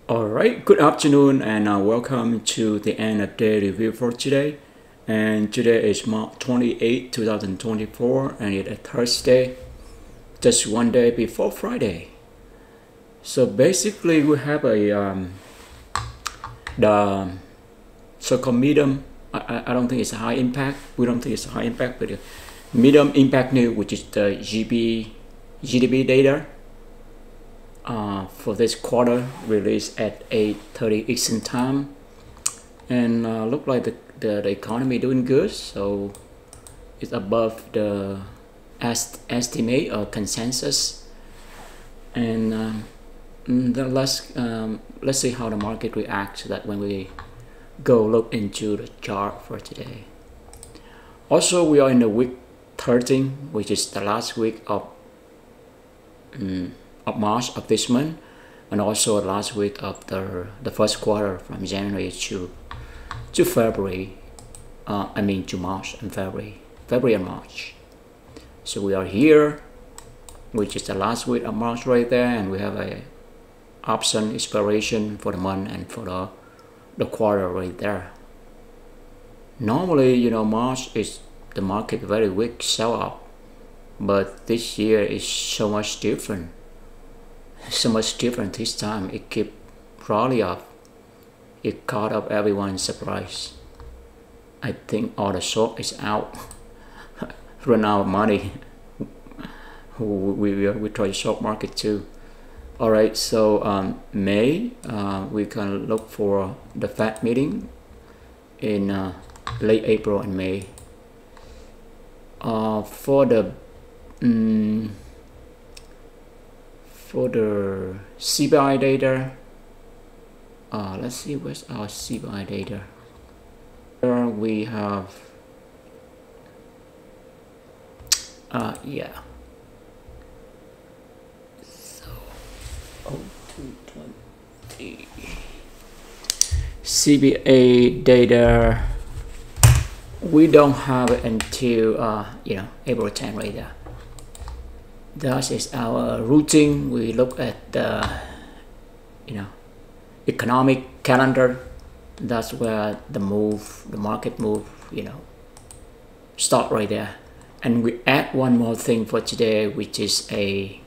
Alright, good afternoon and welcome to the end of day review for today. And today is March 28, 2024 and it's a Thursday, just one day before Friday. So basically we have the so-called medium, I don't think it's a high impact, we don't think it's a high impact, but the medium impact news, which is the GDP data. For this quarter released at 8:30 Eastern time, and look like the economy doing good, so it's above the estimate or consensus. And then let's see how the market reacts to that when we go look into the chart for today. Also, we are in the week 13, which is the last week of March of this month, and also last week of the first quarter from January to February. To March and February and March. So we are here, which is the last week of March right there, and we have a option expiration for the month and for the quarter right there. Normally, March is the market very weak sell up, but this year is so much different this time. It kept rally up. It caught up everyone's surprise. I think all the short is out. Run out of money. We try short market too. All right, so May we can look for the Fed meeting in late April and May. For the CPI data, let's see where's our CPI data. Here we have yeah, so 220 CPI data we don't have it until April 10 right there. That is our routine. We look at the economic calendar. That's where the market move start right there. And we add one more thing for today, which is a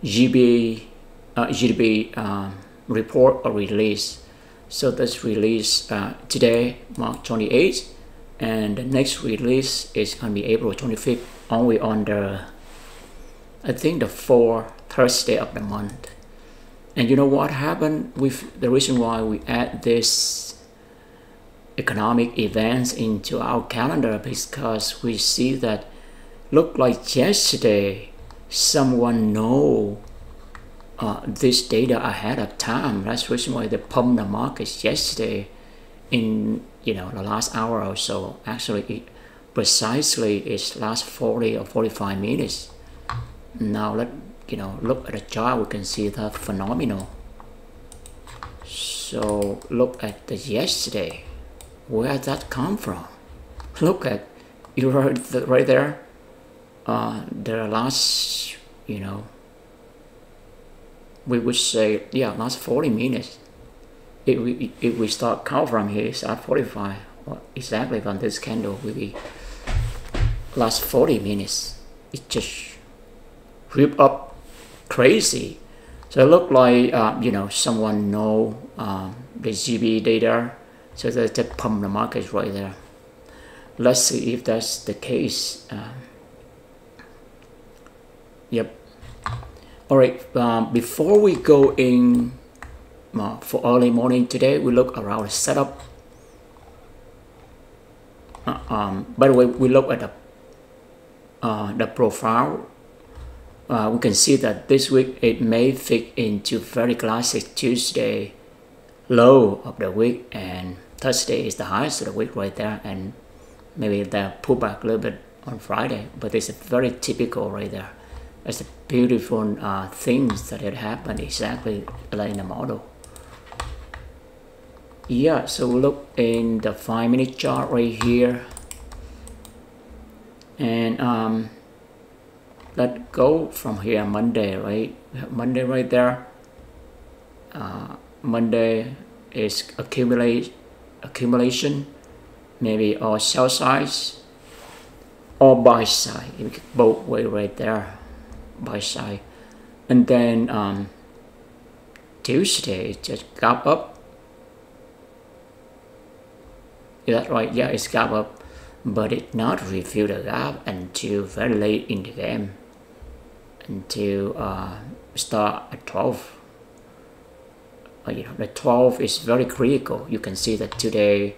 GDP report or release. So that's release today, March 28th, and the next release is going to be April 25th, only on I think the fourth Thursday of the month. And you know what happened with the reason why we add this economic events into our calendar, because we see that look like yesterday someone know this data ahead of time. That's the reason why they pumped the markets yesterday in the last hour or so. Actually, precisely it's last 40 or 45 minutes. Now let look at the chart. We can see that phenomenal. So look at the yesterday. Where did that come from? Look at you right there. The last we would say last 40 minutes. If we start count from here, it's at 45. Well, exactly from this candle will be last 40 minutes. It just rip up crazy. So it look like someone know the GB data, so they just pump the market right there. Let's see if that's the case. Yep. All right. Before we go in for early morning today, we look around the setup. By the way, we look at the profile. We can see that this week it may fit into very classic Tuesday low of the week, and Thursday is the highest of the week right there, and maybe they pull back a little bit on Friday, but it's a very typical right there. It's a beautiful things that had happened exactly like in the model. Yeah, so look in the 5-minute chart right here, and let's go from here. Monday, right? We have Monday right there. Monday is accumulation, maybe, or sell size or buy side. You get both way right there, buy side. And then Tuesday is just gap up. Is that right? Yeah, it's gap up, but it not review the gap until very late in the game, until start at 12. The 12 is very critical. You can see that today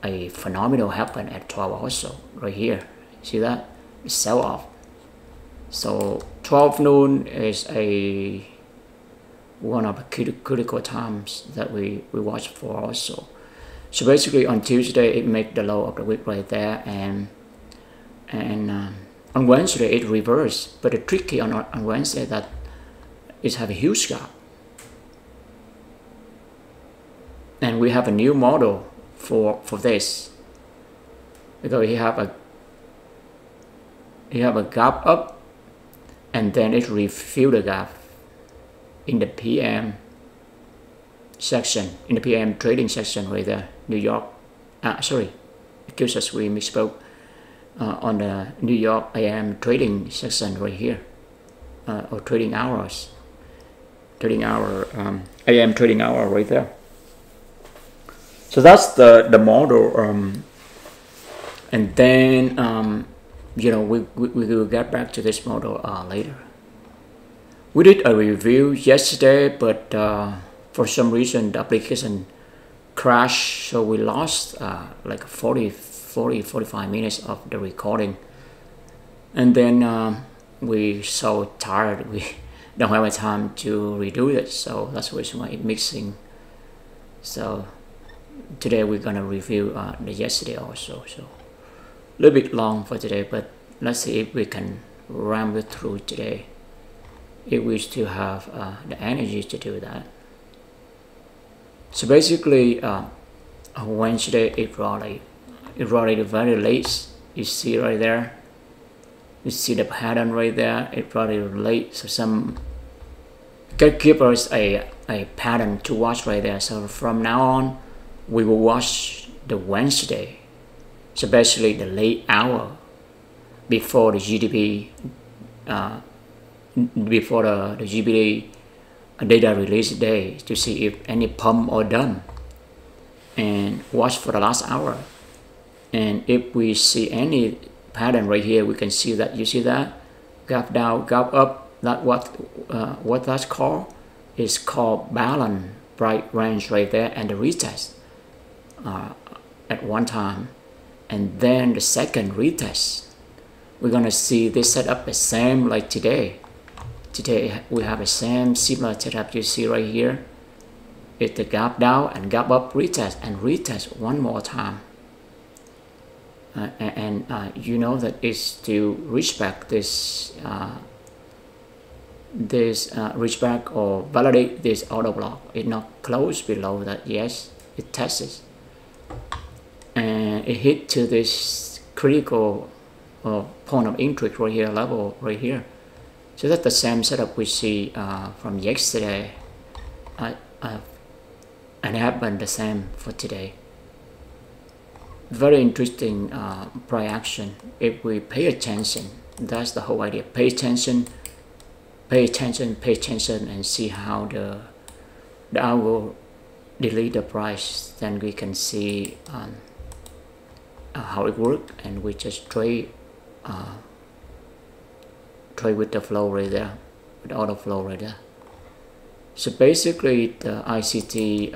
a phenomenal happened at 12 also, right here. See that? It's sell off. So 12 noon is one of the critical times that we watch for also. So basically on Tuesday it make the low of the week right there, and on Wednesday it reversed. But the tricky on Wednesday that it have a huge gap. And we have a new model for this, because we have a gap up, and then it refill the gap in the PM section, in the PM trading section right there, New York. Sorry, excuse us, we misspoke. On the New York AM trading section right here, or trading hours, AM trading hour right there. So that's the model, and then we will get back to this model later. We did a review yesterday, but for some reason the application crashed, so we lost like 45 minutes of the recording, and then we so tired we don't have time to redo it, so that's the reason why it's mixing. So today we're gonna review the yesterday also, so a little bit long for today, but let's see if we can ram it through today, if we still have the energy to do that. So basically Wednesday it rallied very late. You see right there, you see the pattern right there, it rallied late, so some can give us a pattern to watch right there. So from now on we will watch the Wednesday, so basically the late hour before the GDP, before the GDP data release day, to see if any pump or dump, and watch for the last hour. And if we see any pattern right here, we can see that, you see that gap down, gap up, that what that's called is called balance bright range right there, and the retest at one time, and then the second retest. We're gonna see this setup the same like today. Today we have the same similar setup. You see right here, it's the gap down and gap up, retest and retest one more time, and you know that it's to reach back this reach back or validate this auto block. It's not close below that. Yes, it tests, and it hit to this critical point of interest right here, level right here. So that's the same setup we see from yesterday, and it happened the same for today. Very interesting price action if we pay attention. That's the whole idea. Pay attention, and see how the algo delete the price. Then we can see how it works, and we just trade with the flow right there, with the auto flow right there. So basically the ICT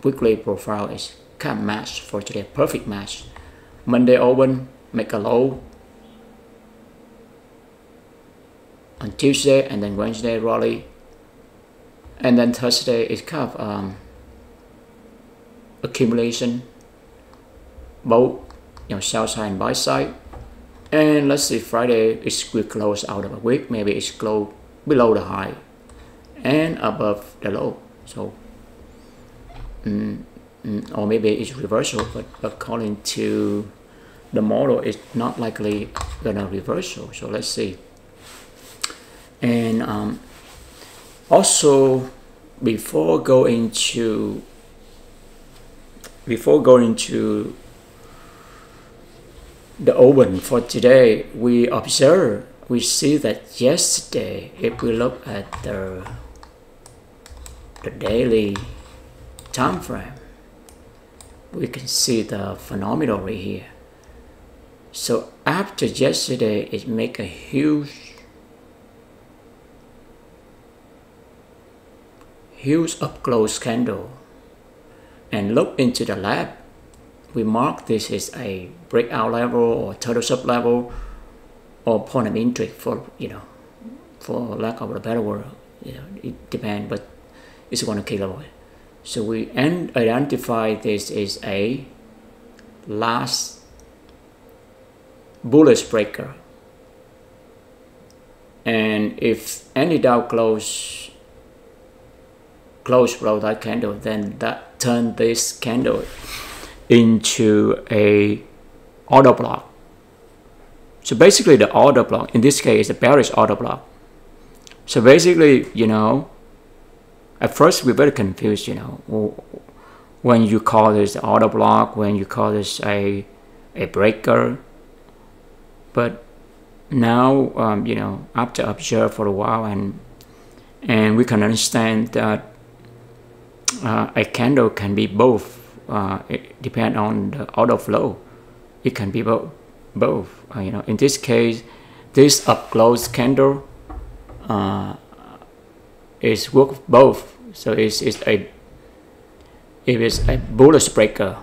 weekly profile is kind of match for today, perfect match. Monday open, make a low on Tuesday, and then Wednesday rally, and then Thursday is kind of accumulation, both sell side and buy side. And let's see, Friday will close out of a week, maybe it's close below the high and above the low. So or maybe it's reversal, but according to the model it's not likely gonna reversal. So let's see. And also before going to the open for today, we see that yesterday, if we look at the daily time frame, we can see the phenomenon right here. So after yesterday, it make a huge up close candle, and look into the lab. We mark this as a breakout level or total sub level or point of entry for lack of a better word. It depends, but it's 1 key level. So we identify this as a last bullish breaker, and if any doubt close below that candle, then that turn this candle into a order block. So basically the order block in this case is a bearish order block. So basically, at first we're very confused, when you call this the order block, when you call this a breaker. But now after observe for a while, and we can understand that a candle can be both. It depends on the order flow. It can be both. In this case, this up close candle is work both. So it is a bullish breaker.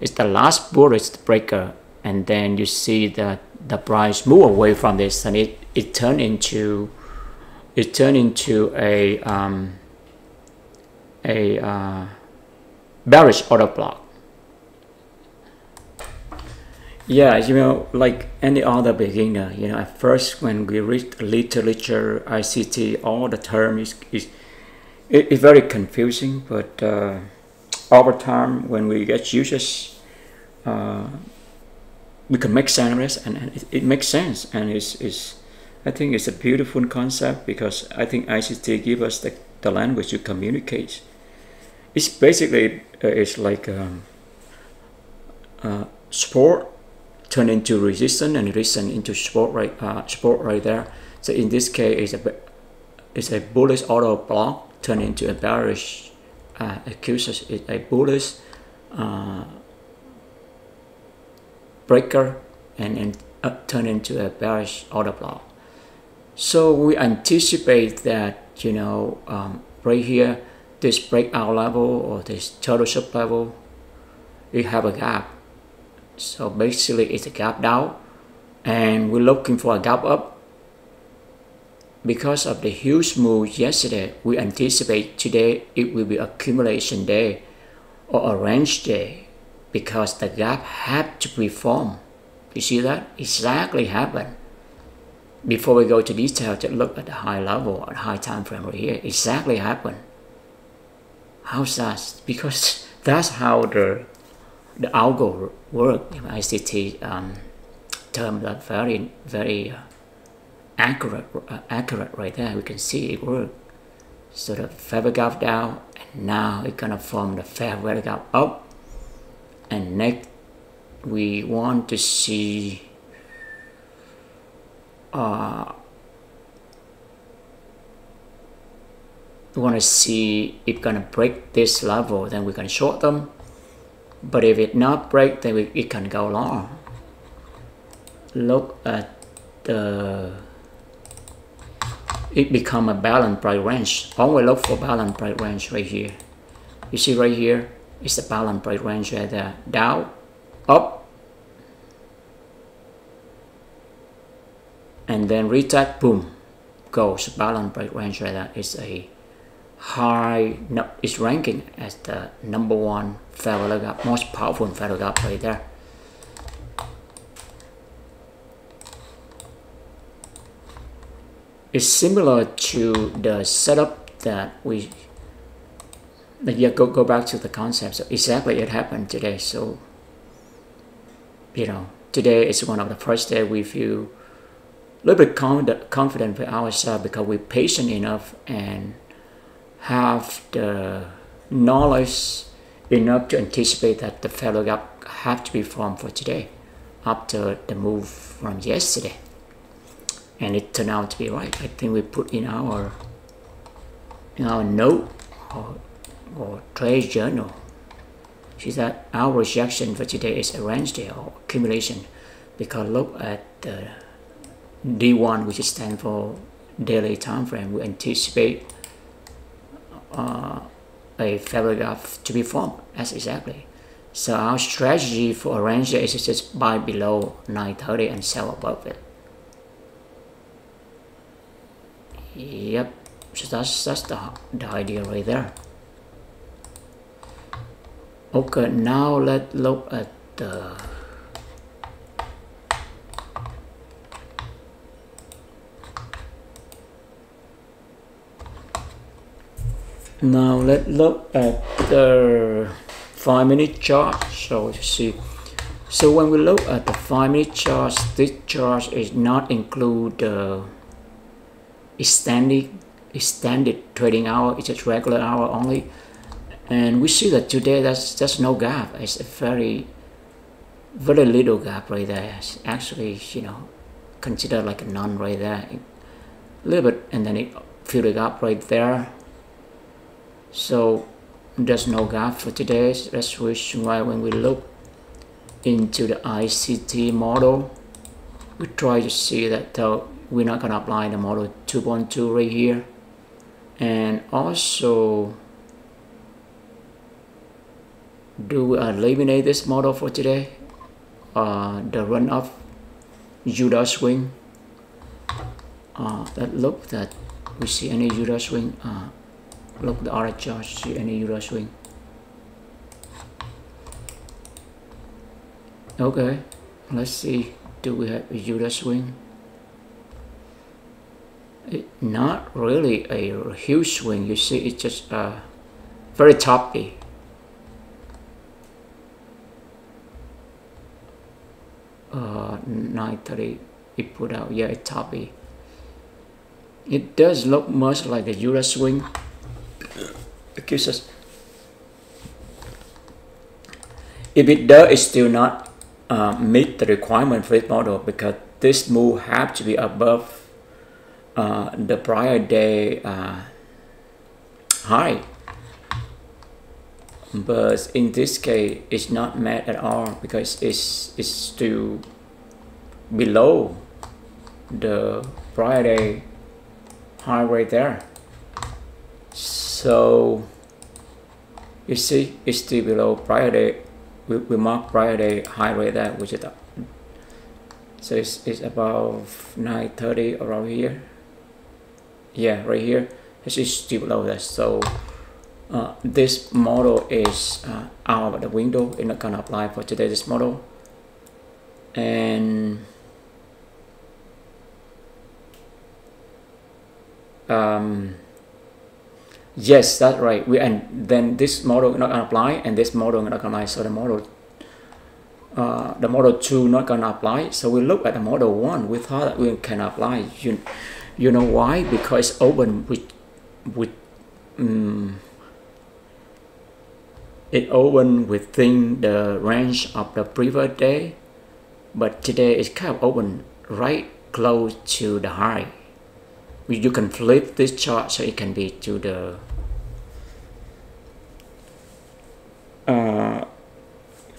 It's the last bullish breaker, and then you see that the price move away from this, and it turned into a bearish order block. Yeah, like any other beginner, at first when we read the literature, ICT, all the terms is very confusing. But over time, when we get users, we can make sense, and it makes sense, and I think it's a beautiful concept, because I think ICT give us the language to communicate. It's basically it's like support turn into resistance, and resistance into support right there. So in this case, it's a bullish order block turn into a bearish accuses it a bullish breaker, and turn into a bearish order block. So we anticipate that right here, this breakout level or this total sub level, we have a gap. So basically it's a gap down, and we're looking for a gap up. Because of the huge move yesterday, we anticipate today it will be accumulation day or a range day, because the gap had to be formed. You see that? Exactly happened. Before we go to detail, just look at the high level, at high time frame right here. Exactly happened. How's that? Because that's how the algo work. ICT term that very accurate right there. We can see it work. So the fair gap down, and now it's gonna form the fair gap up. And next, we want to see we want to see if gonna break this level, then we can short them. But if it not break, then it can go long. Look at it become a balanced price range. Always look for balanced price range right here. You see right here, it's a balanced price range right there. Down, up, and then retest, boom, goes balanced price range right there. It's a high, it's ranking as the #1 fair value gap, most powerful fair value gap right there. It's similar to the setup that we go back to the concept. So exactly it happened today. So today is one of the first day we feel a little bit confident with ourselves, because we're patient enough and have the knowledge enough to anticipate that the failure gap have to be formed for today after the move from yesterday, and it turned out to be right. I think we put in our note or trade journal. She said our rejection for today is a range day or accumulation, because look at the D1, which stands for daily time frame. We anticipate a failure gap to be formed. That's exactly. So our strategy for a range day is just buy below 930 and sell above it. Yep. So that's the idea right there. Okay, now let's look at the the 5-minute chart. So you see, so when we look at the 5-minute chart, this chart is not include the extended trading hour. It's just regular hour only, and we see that today there's no gap. It's a very little gap right there. It's actually, consider like a none right there, a little bit, and then it filled it up right there. So there's no gap for today. That's why when we look into the ICT model, we try to see that we're not gonna apply the model 2.2 right here, and also do we eliminate this model for today, the run up Judah swing. That look that we see any Judah swing. Look the other chart, see any Judah swing. Okay, let's see, do we have a Judah swing? Not really a huge swing. You see, it's just very toppy. Uh, 930 it put out, yeah, it's toppy. It does look much like the Judah swing. It gives us, if it does, it still not meet the requirement for this model, because this move have to be above the prior day high. But in this case, it's not met at all, because it's still below the prior day high right there. So you see, it's still below prior day. We mark prior day high right there, which is up. So it's above 930 around here. Yeah, right here. This is still below that. So this model is out of the window. It's not gonna apply for today. This model, and yes, that's right. And then this model not gonna apply, and this model not gonna apply. So the model 2 not gonna apply. So we look at the model 1. We thought that we can apply. You know why? Because it's open with it open within the range of the previous day, but today it's kind of open right close to the high. You can flip this chart so it can be to the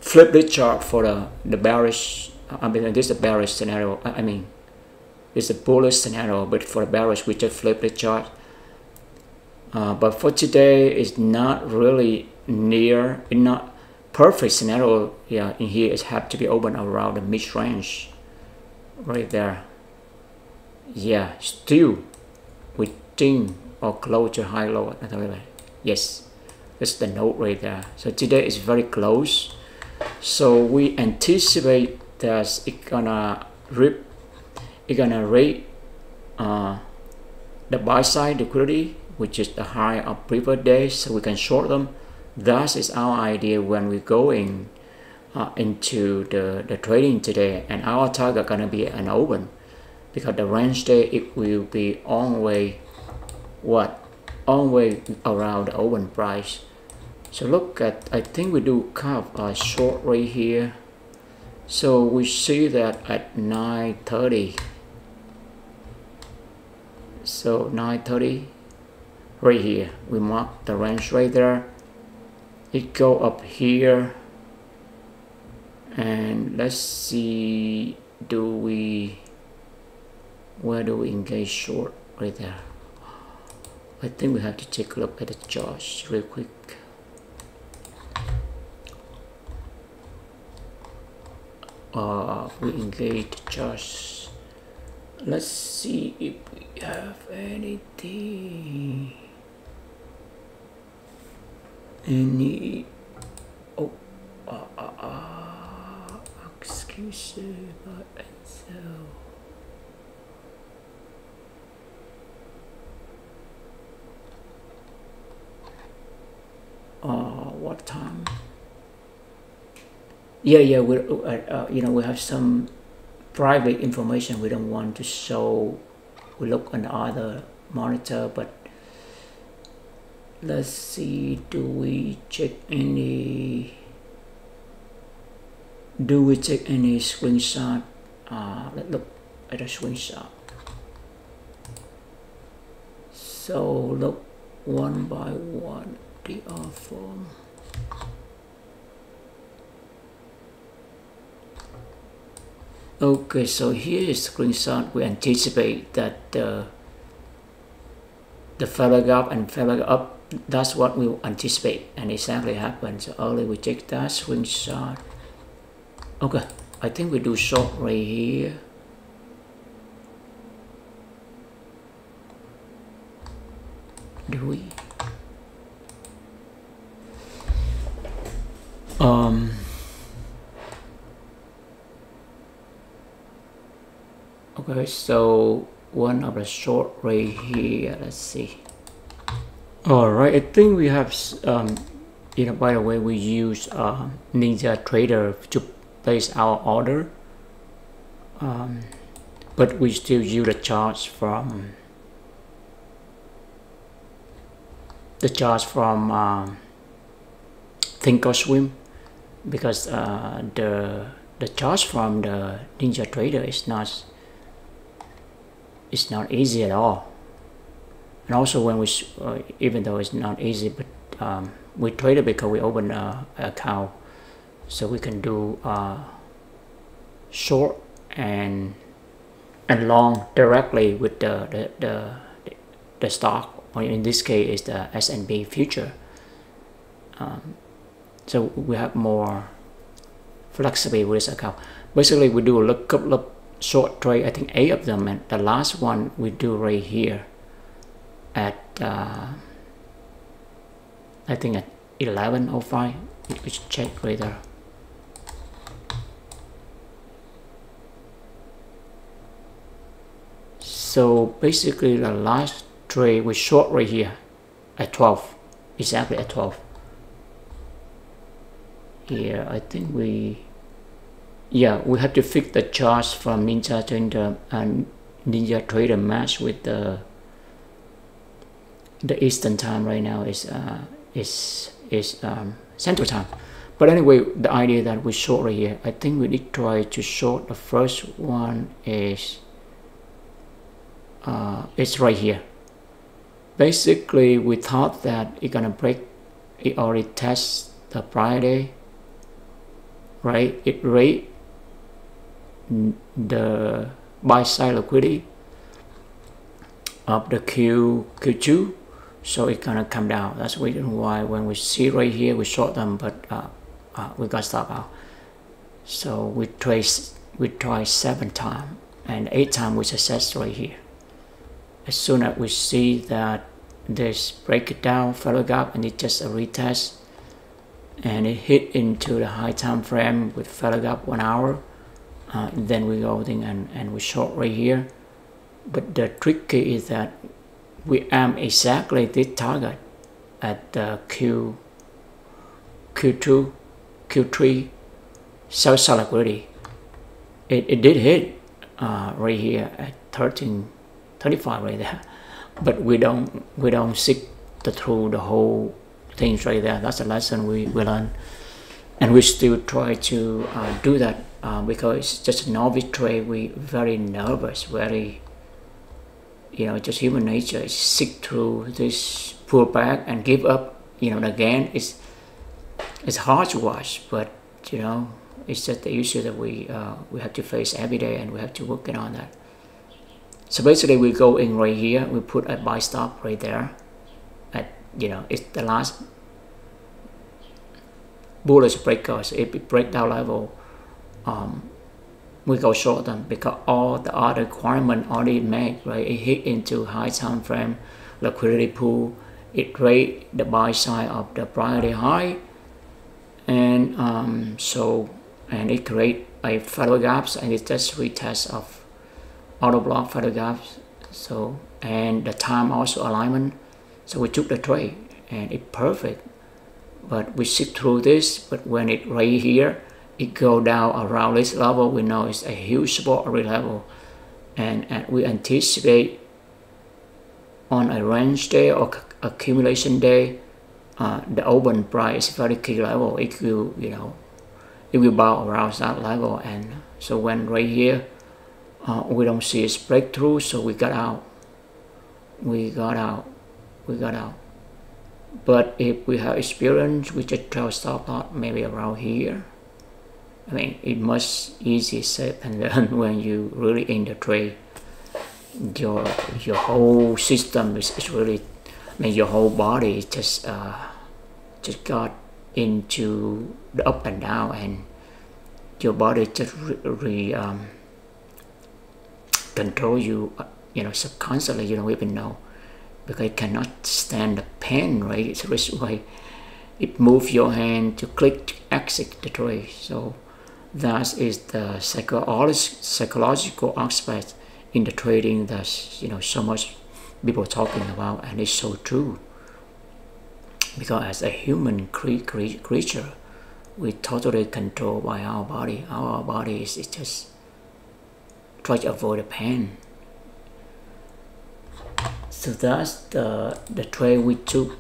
flip this chart for the bearish. I mean, this is a bearish scenario. I mean, it's a bullish scenario, but for the bearish, we just flip the chart. But for today, it's not really near, it's not perfect scenario. Yeah, in here it have to be open around the mid range, right there. Yeah, still within or close to high low. Yes, that's the note right there. So today is very close. So we anticipate that it's gonna rip. It's gonna rate the buy side liquidity, which is the high of previous days, so we can short them. That is our idea when we go in into the trading today, and our target gonna be an open, because the range day it will be only what always around the open price. So look at, I think we do kind of a short right here. So we see that at 9:30. So 9:30 right here, we mark the range right there. It go up here, and let's see, where do we engage short? Right there. I think we have to take a look at the charts real quick. We engage the charts. Let's see if we have anything. Excuse me, but so. What time? Yeah. We we have some private information we don't want to show. We look on the other monitor, but let's see. Do we check any screenshot? Let's look at a screenshot. So look one by one. DR form. Okay, so here is screenshot. We anticipate that the feather gap and feather up, that's what we anticipate, and exactly happened. So earlier we check that screenshot. Okay, I think we do short right here. Do we? Okay, so one of the short right here. Let's see. All right, I think we have by the way, we use NinjaTrader to place our order, but we still use the charts from Thinkorswim, because the charts from the NinjaTrader is not easy at all. And also when we even though it's not easy, but we trade it because we open an account, so we can do short and long directly with the stock, or in this case is the S&P future. So we have more flexibility with this account. Basically we do a couple of short trade, I think 8 of them, and the last one we do right here at I think at 11:05. We should check right there. So basically the last trade we short right here at 12, exactly at 12. Here I think we have to fix the charts from NinjaTrader, and NinjaTrader match with the Eastern time right now is Central time. But anyway, the idea that we short right here, I think we need to try to short. The first one is it's right here. Basically we thought that it's gonna break, it already tests the Friday, right? It rate the buy side liquidity of the Q2, so it's gonna come down. That's the reason why when we see right here we short them, but we got stopped out. So we try 7 times, and 8 times we success right here. As soon as we see that this break it down, feather gap, and it's just a retest, and it hit into the high time frame with feather gap 1 hour, then we go in and we short right here. But the tricky is that we aim exactly this target at the Q2, Q3 sell side liquidity. It did hit right here at 13.35 right there, but we don't seek through the whole things right there. That's a lesson we learn, and we still try to do that because it's just a novice trade. We very nervous, very, just human nature is sit through this, pull back and give up. Again, it's hard to watch, but it's just the issue that we have to face every day, and we have to work on that. So basically, we go in right here. We put a buy stop right there. It's the last bullish breaker. So if it break down level, we go short them because all the other requirement already made, right? It hit into high time frame liquidity pool. It rate the buy side of the priority high, and and it create a fatal gaps, and it just retest of auto block fatal gaps. So, and the time also alignment. So we took the trade, and it's perfect. But we sit through this. But when it right here, it go down around this level. We know it's a huge support level, and we anticipate on a range day or accumulation day, the open price is very key level. It will, it will bounce around that level, and so when right here, we don't see its breakthrough, so we got out. But if we have experience, we just try to stop loss maybe around here. I mean, it much easier said and done when you really in the trade. Your whole system is really, your whole body just got into the up and down, and your body just control you, subconsciously. You don't even know, because it cannot stand the pain, right? So it's why it moves your hand to click to exit the trade. So that is the psychological aspect in the trading that's so much people talking about, and it's so true. Because as a human creature, we totally controlled by our body. Our body is just try to avoid the pain. So that's the trade we took,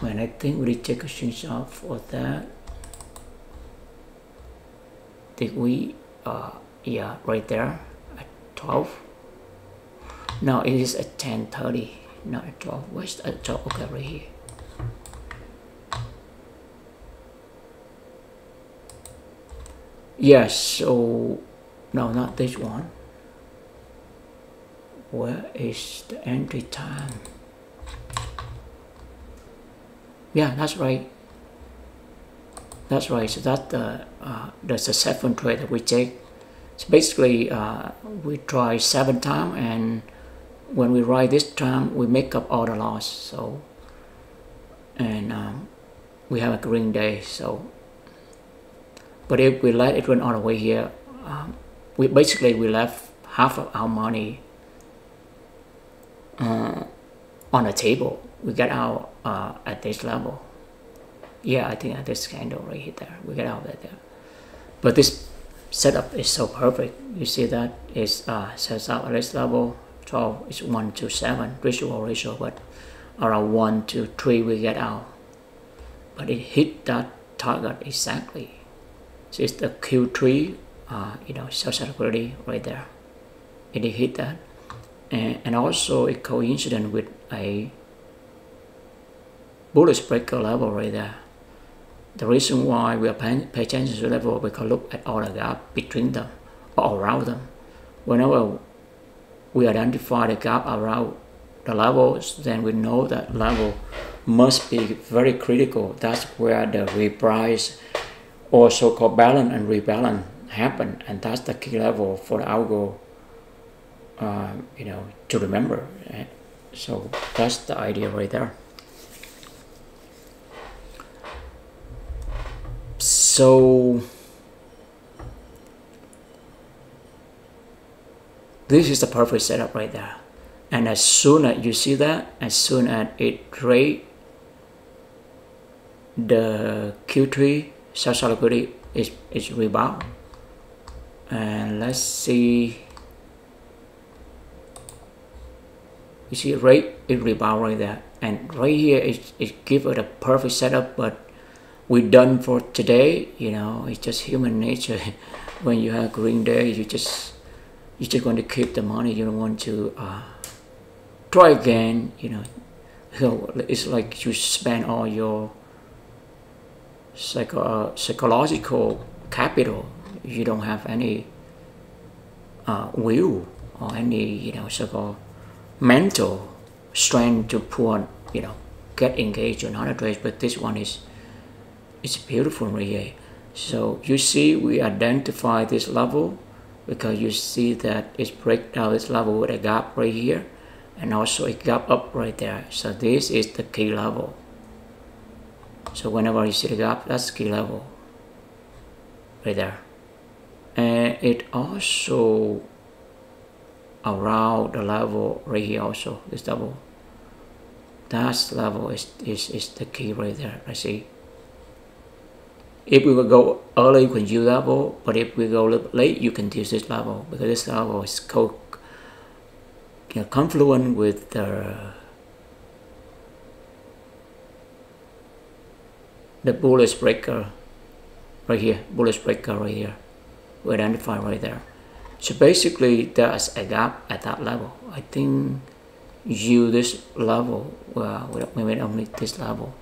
and I think we take a screenshot for that. Did we? Yeah, right there at 12. No, it is at 10:30, not at 12. Where's at 12? Okay, right here. Yes. So no, not this one. Where is the entry time? Yeah, that's right. That's right. So that's the seventh trade that we take. So basically, we try 7 times, and when we ride this time, we make up all the loss. So, and we have a green day. So, but if we let it run all the way here, we left half of our money on the table. We get out at this level. Yeah, I think at this candle right here there, we get out right there. But this setup is so perfect. You see that it's sets up at this level. 12 is 1 to 7 ratio, but around 1 to 3 we get out. But it hit that target exactly. So it's the Q3, self-liquidity right there. It hit that, and also it coincident with a bullish breaker level right there. The reason why we are paying attention to the level, because look at all the gap between them or around them. Whenever we identify the gap around the levels, then we know that level must be very critical. That's where the reprice or so-called balance and rebalance happen, and that's the key level for the algo, to remember. Right? So that's the idea right there. So this is the perfect setup right there. And as soon as you see that, as soon as it trade the Q3 self-liquidity is rebound. And let's see, you see rate it rebound right there. And right here it gives it a perfect setup, but we're done for today. You know, it's just human nature. When you have green day, you just want to keep the money. You don't want to try again. You know, so it's like you spend all your psychological capital. You don't have any will or any, you know, so-called mental strength to put, you know, get engaged in other trades. But this one is, it's beautiful right here. So you see, we identify this level because you see that it's break down this level with a gap right here, and also a gap up right there. So this is the key level. So whenever you see the gap, that's key level right there. And it also around the level right here also, this level. That level is the key right there. I see. If we will go early, you can use level, but if we go late, you can use this level, because this level is confluent with the bullish breaker right here, bullish breaker right here. We identify right there. So basically, there's a gap at that level. I think use this level, maybe only this level.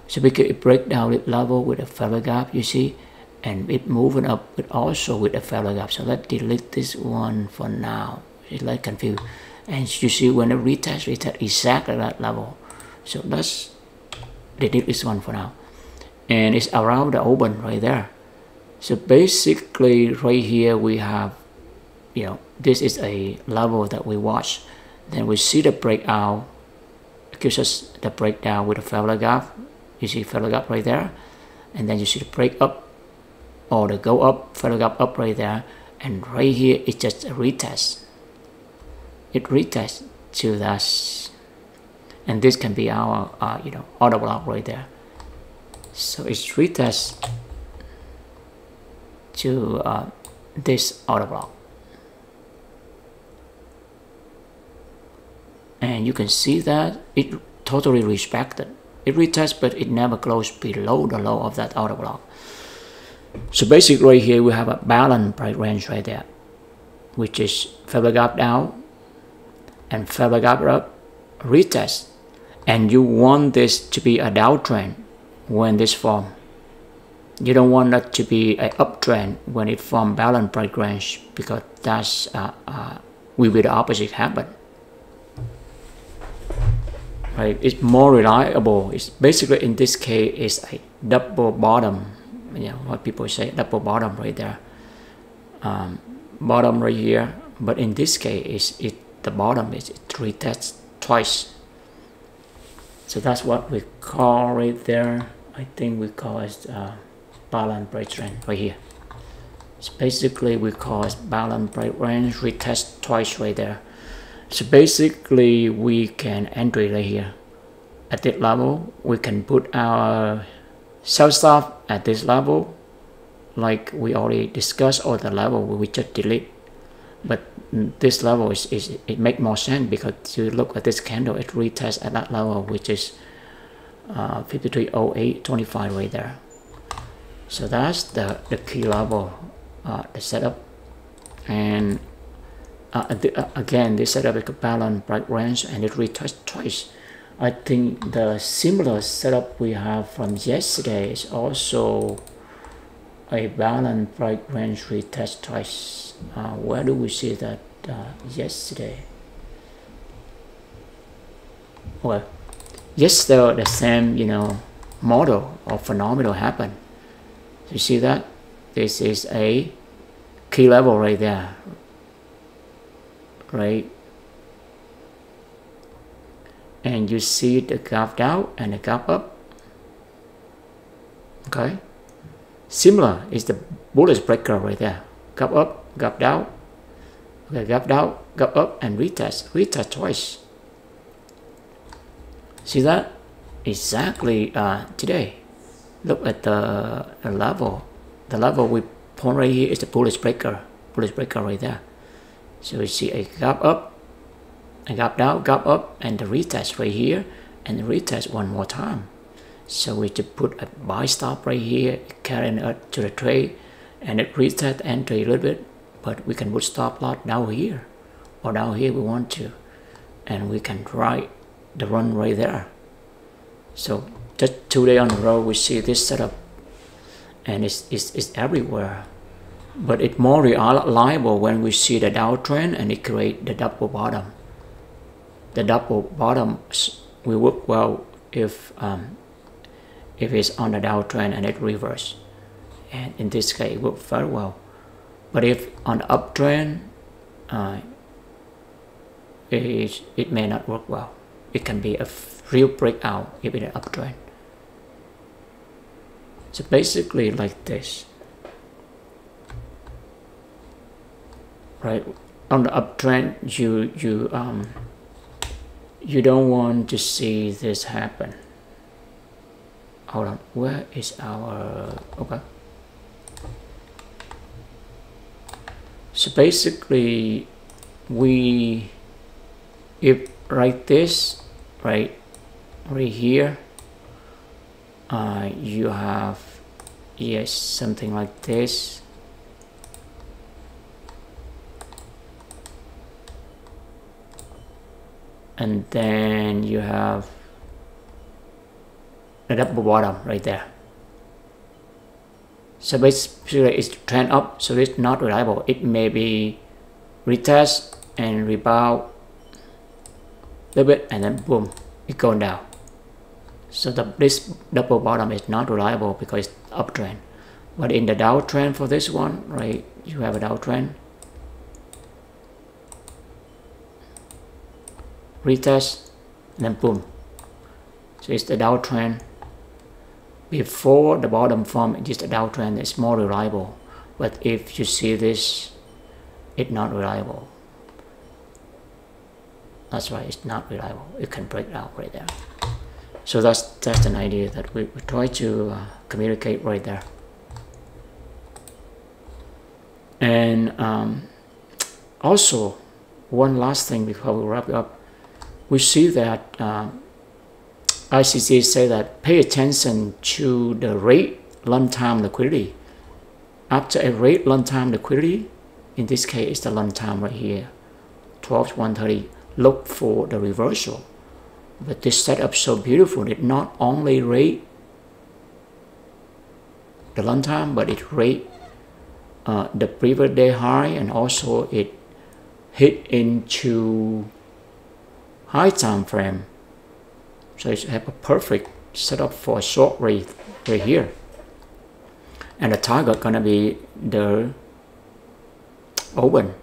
So we can break down this level with a failure gap, you see, and it moving up with also with a failure gap. So let's delete this one for now. It's like confused. And you see when it retest exactly that level. So let's delete this one for now. And it's around the open right there. So basically right here we have, you know, this is a level that we watch. Then we see the breakout. It gives us the breakdown with a failure gap. You see failure gap right there. And then you see the break up or the go up, failure gap up right there. And right here it's just a retest. It retests to that. And this can be our, you know, order block right there. So it's retest to this order block. And you can see that it totally respected. It retests, but it never goes below the low of that order block. So basically right here we have a balanced price range right there, which is failure gap down and failure gap up, retest. And you want this to be a downtrend when this form. You don't want that to be an uptrend when it form balanced price range, because that's will be the opposite happen. Right? It's more reliable. It's basically in this case it's a double bottom. You know what people say, double bottom right there. Bottom right here, but in this case the bottom is it retests twice. So that's what we call right there. I think we call it balanced price trend right here. So basically we call it balanced price range, retest twice right there. So basically we can enter right here at this level. We can put our sell stop at this level, like we already discussed, or the level we just delete. But this level it make more sense because you look at this candle, it retests at that level, which is 5308.25 right there. So that's the key level, the setup. And again, this setup is a balanced price range and it retests twice. I think the similar setup we have from yesterday is also a balanced price range retest twice. Where do we see that yesterday? Well, yesterday the same, you know, model or phenomenon happened. You see that this is a key level right there, right? And you see the gap down and the gap up. Okay, similar is the bullish breaker right there. Gap up, gap down. Okay, gap down, gap up, and retest twice. See that? Exactly today. Look at the level. The level we point right here is the bullish breaker right there. So we see a gap up, a gap down, gap up, and the retest right here, and retest one more time. So we just put a buy stop right here, carrying it to the trade, and it retest entry a little bit, but we can put stop loss down here, or down here we want to, and we can write the run right there. So just 2 days on the road we see this setup, and it's everywhere, but it's more reliable when we see the downtrend and it create the double bottom. The double bottom will work well if it's on the downtrend and it reverse, and in this case it worked very well. But if on the uptrend, it may not work well. It can be a real breakout if it's an uptrend. So basically like this, right? On the uptrend, you don't want to see this happen. Hold on, where is our, okay. So basically if like this, right here, you have, yes, something like this. And then you have the double bottom right there. So basically it's trend up, so it's not reliable. It may be retest and rebound a little bit, and then boom, it going down. So this double bottom is not reliable because it's uptrend. But in the downtrend for this one, right, you have a downtrend, retest, and then boom. So it's the downtrend. Before the bottom form, it's just a downtrend, it's more reliable. But if you see this, it's not reliable. That's right, it's not reliable. It can break out right there. So that's an idea that we try to communicate right there. And also, one last thing before we wrap up, we see that ICT say that pay attention to the rate long-term liquidity. After a rate long-term liquidity, in this case it's the long-term right here, 12/130, look for the reversal. But this setup so beautiful, it not only rate the long-term, but it rate the previous day high, and also it hit into high time frame. So it have a perfect setup for a short rate right here. And the target gonna be the open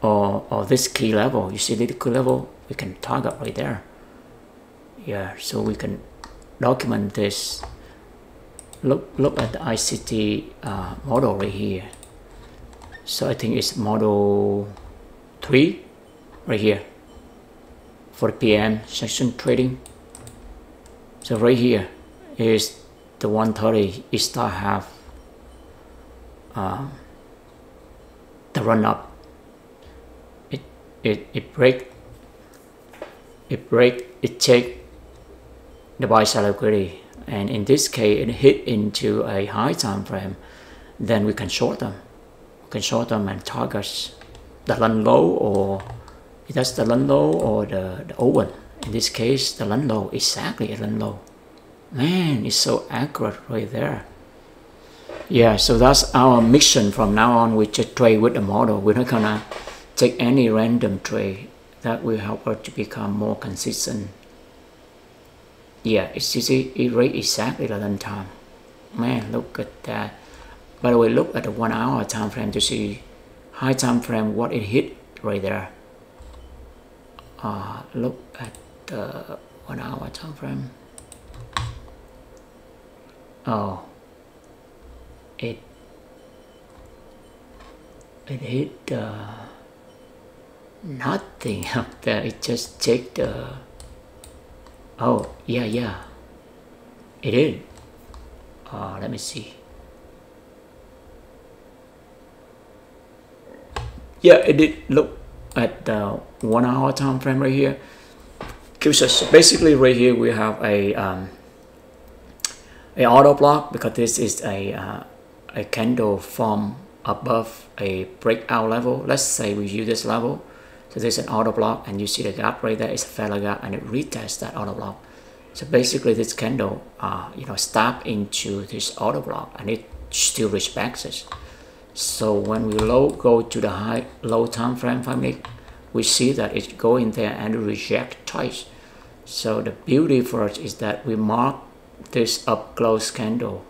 or this key level. You see the key level, we can target right there. Yeah, so we can document this. Look at the ICT model right here. So I think it's model 3 right here for the PM section trading. So right here is the 130. It start have the run up. It break. It take the buy side liquidity, and in this case it hit into a high time frame. Then we can short them. We can short them and target the long low, or that's the long low or the open. In this case, the long low, exactly a long low. Man, it's so accurate right there. Yeah, so that's our mission from now on. We just trade with the model. We're not gonna take any random trade. That will help us to become more consistent. Yeah, it's easy. It rate exactly the long time. Man, look at that. By the way, look at the 1 hour time frame to see high time frame what it hit right there. Look at the 1 hour time frame. Oh, it hit nothing up there. It just take the, oh yeah, it is. Let me see. Yeah, it did. Look at the 1 hour time frame right here. So basically right here we have a auto block, because this is a candle from above a breakout level. Let's say we use this level, so there's an auto block, and you see the gap right there is a failure gap, and it retests that auto block. So basically this candle stab into this auto block, and it still respects it. So when we go to the low time frame 5 minutes, we see that it go in there and reject twice. So the beauty for it is that we mark this up close candle,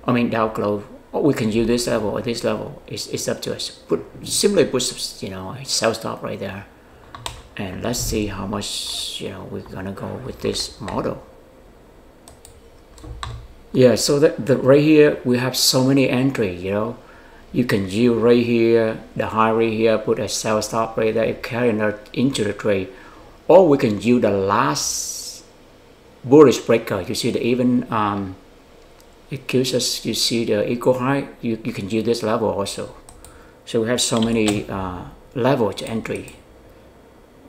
down close, or we can use this level or this level. It's up to us. Simply put a sell stop right there, and let's see how much we're gonna go with this model. Yeah, so the right here we have so many entry. You can use right here the high right here, put a sell stop right there, carrying it into the trade, or we can use the last bullish breaker. You see the even it gives us, you see the equal high. You can use this level also. So we have so many levels to entry.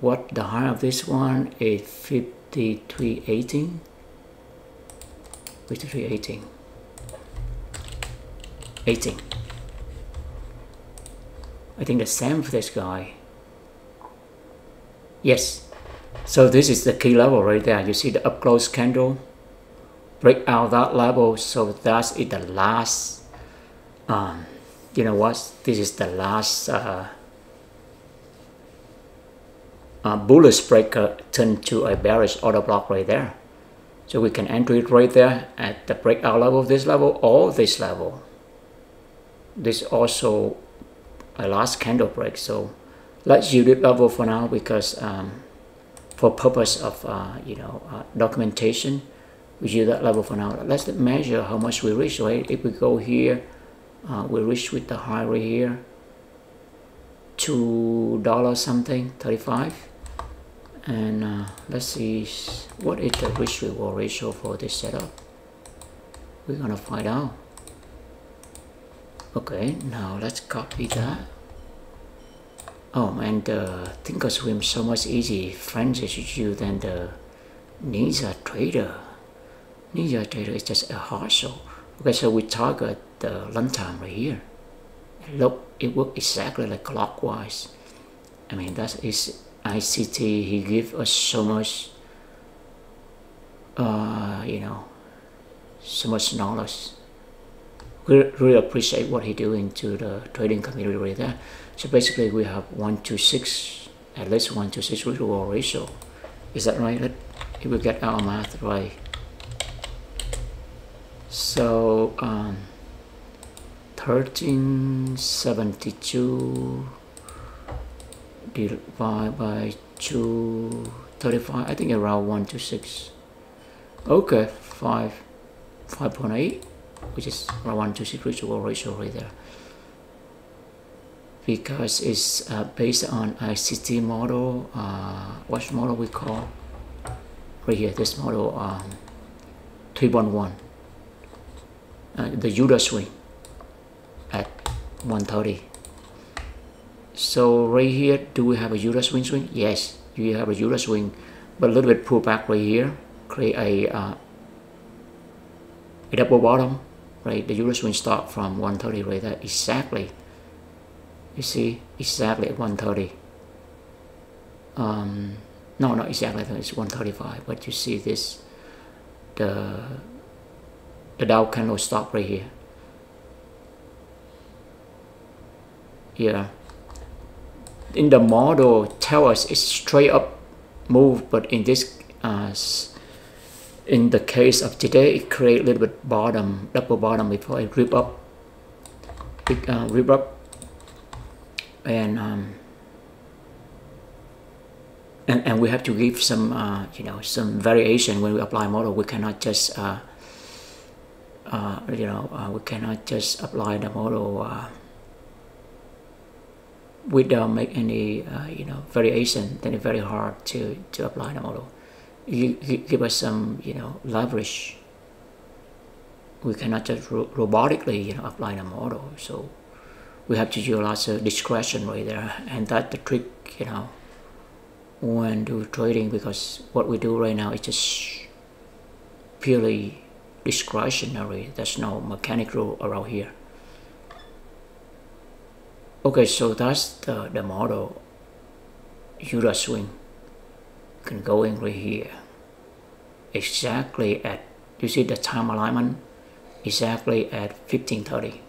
What the high of this one is 53.18. 53.18. 18. I think the same for this guy. Yes. So this is the key level right there. You see the up close candle break out that level. So that's it, the last you know what, this is the last bullish breaker turned to a bearish order block right there. So we can enter it right there at the breakout level of this level or this level. This also a last candle break. So let's use this level for now, because for purpose of documentation, we use that level for now. Let's measure how much we reach, right? If we go here, we reach with the high right here, $2 something, 35. And let's see what is the risk reward ratio for this setup. We're gonna find out. Okay, now let's copy that. Oh man, the Thinkorswim so much easy, friends, as you than the Ninja Trader. Ninja Trader is just a hustle. Okay, so we target the lunchtime right here. And look, it works exactly like clockwise. That is ICT. He gives us so much, so much knowledge. We really appreciate what he doing to the trading community right there. So basically, we have 1:6, at least 1:6 reward ratio. Is that right? If we get our math right. So 1372 divided by 235, I think around 1:6. Okay, 5.8, which is around 1:6 reward ratio right there. Because it's based on ICT model. What model we call right here? This model 311. The Judah swing at 130. So right here, do we have a Judah swing? Yes, you have a Judah swing, but a little bit pull back right here, create a double bottom, right? The Judah swing start from 130 right there, exactly. You see, exactly at 130. No, not exactly, it's 135, but you see this, the Dow candle stop right here. Yeah. In the model, tell us it's straight up move, but in this, in the case of today, it create a little bit bottom, double bottom before it rip up. Rip up, and we have to give some, some variation when we apply model. We cannot just we cannot just apply the model without make any variation. Then it's very hard to apply the model. You give us some leverage. We cannot just robotically apply the model. So we have to use lots of discretion right there, and that's the trick. when do trading, because what we do right now is just purely discretionary. There's no mechanical around here. Okay, so that's the model. Judah swing. You can go in right here. Exactly at, you see the time alignment? Exactly at 15:30.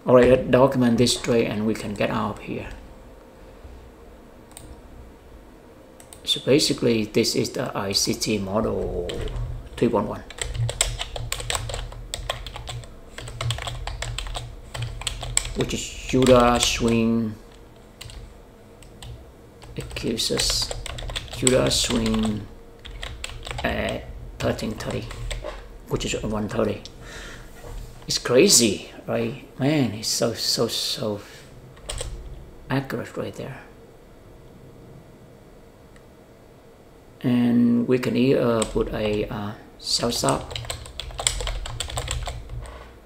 Alright, let's document this trade and we can get out of here. So basically this is the ICT model 3.1. Which is Judah swing accuses Judah swing at 13:30, which is 1:30. It's crazy, right? Man, it's so accurate right there. And we can either put a sell stop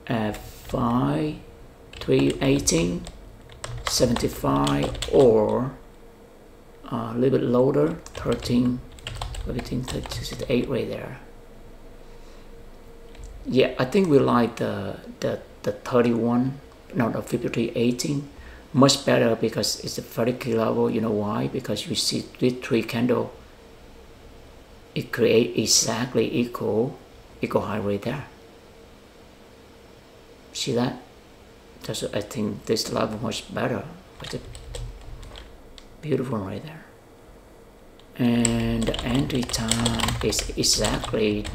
at 5/3/18, 75, or a little bit lower, 13, 38 right there. Yeah, I think we like the 31, no, the 53/18 much better because it's a vertical level. You know why? Because you see this three candle, it create exactly equal high right there. See that? That's, I think this level much better. It's beautiful right there. And the entry time is exactly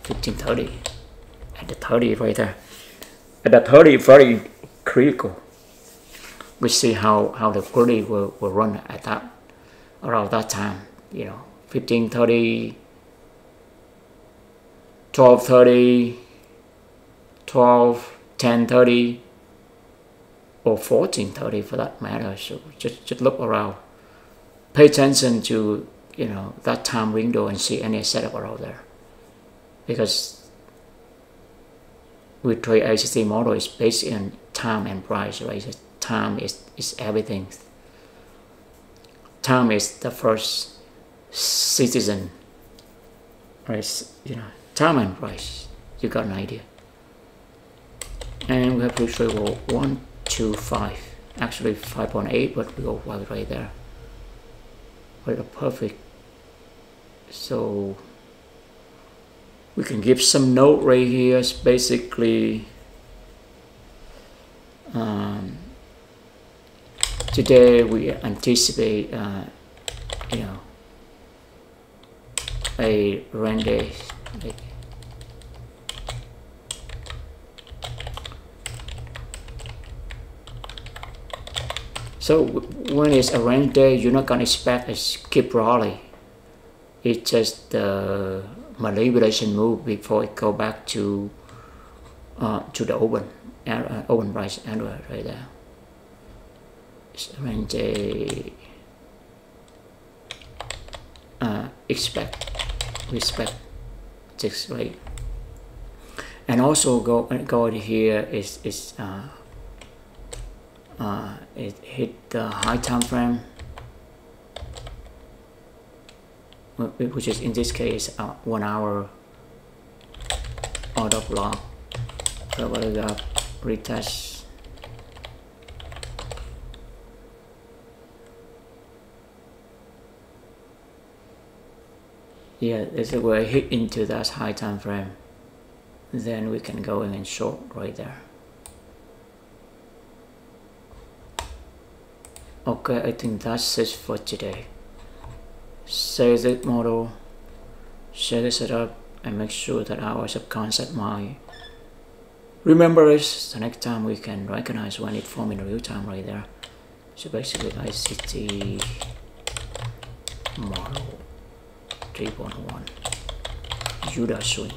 15:30 at the 30 right there. At the 30, very critical. We see how the query will run at that, around that time. You know, 15:30, 12:30, 12, 10:30, or 14:30 for that matter. So just look around. Pay attention to, you know, that time window and see any setup around there. Because we trade ICT model is based on time and price, right? So time is everything. Time is the first citizen, right? You know, time and price. You got an idea. And we have to trade 1, 2, 5. Actually 5.8, but we go right there. Right, perfect. So we can give some note right here. It's basically today we anticipate you know, a render. So when it's a range day, you're not gonna expect a skip rally. It's just the manipulation move before it go back to the open price area right there. It's a range day. Respect this rate, and also go here is it hit the high time frame, which is in this case 1 hour auto block, cover gap, retest. Yeah, this is where I hit into that high time frame. Then we can go in and short right there. Okay, I think that's it for today. Save the model, share the setup, and make sure that our subconcept mind remember us. The next time we can recognize when it forms in real time right there. So basically ICT model 3.1 Judah swing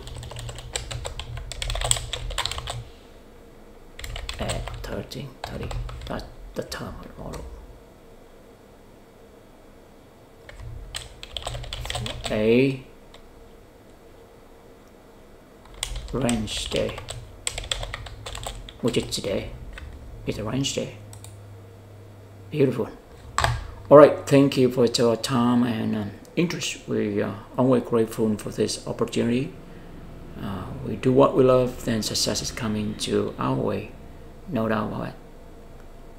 at 13:30. That's the term model. A range day, which is today. It's a range day. Beautiful. All right, thank you for your time and interest. We are always grateful for this opportunity. We do what we love, then success is coming to our way, no doubt about it.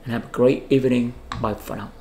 And have a great evening. Bye for now.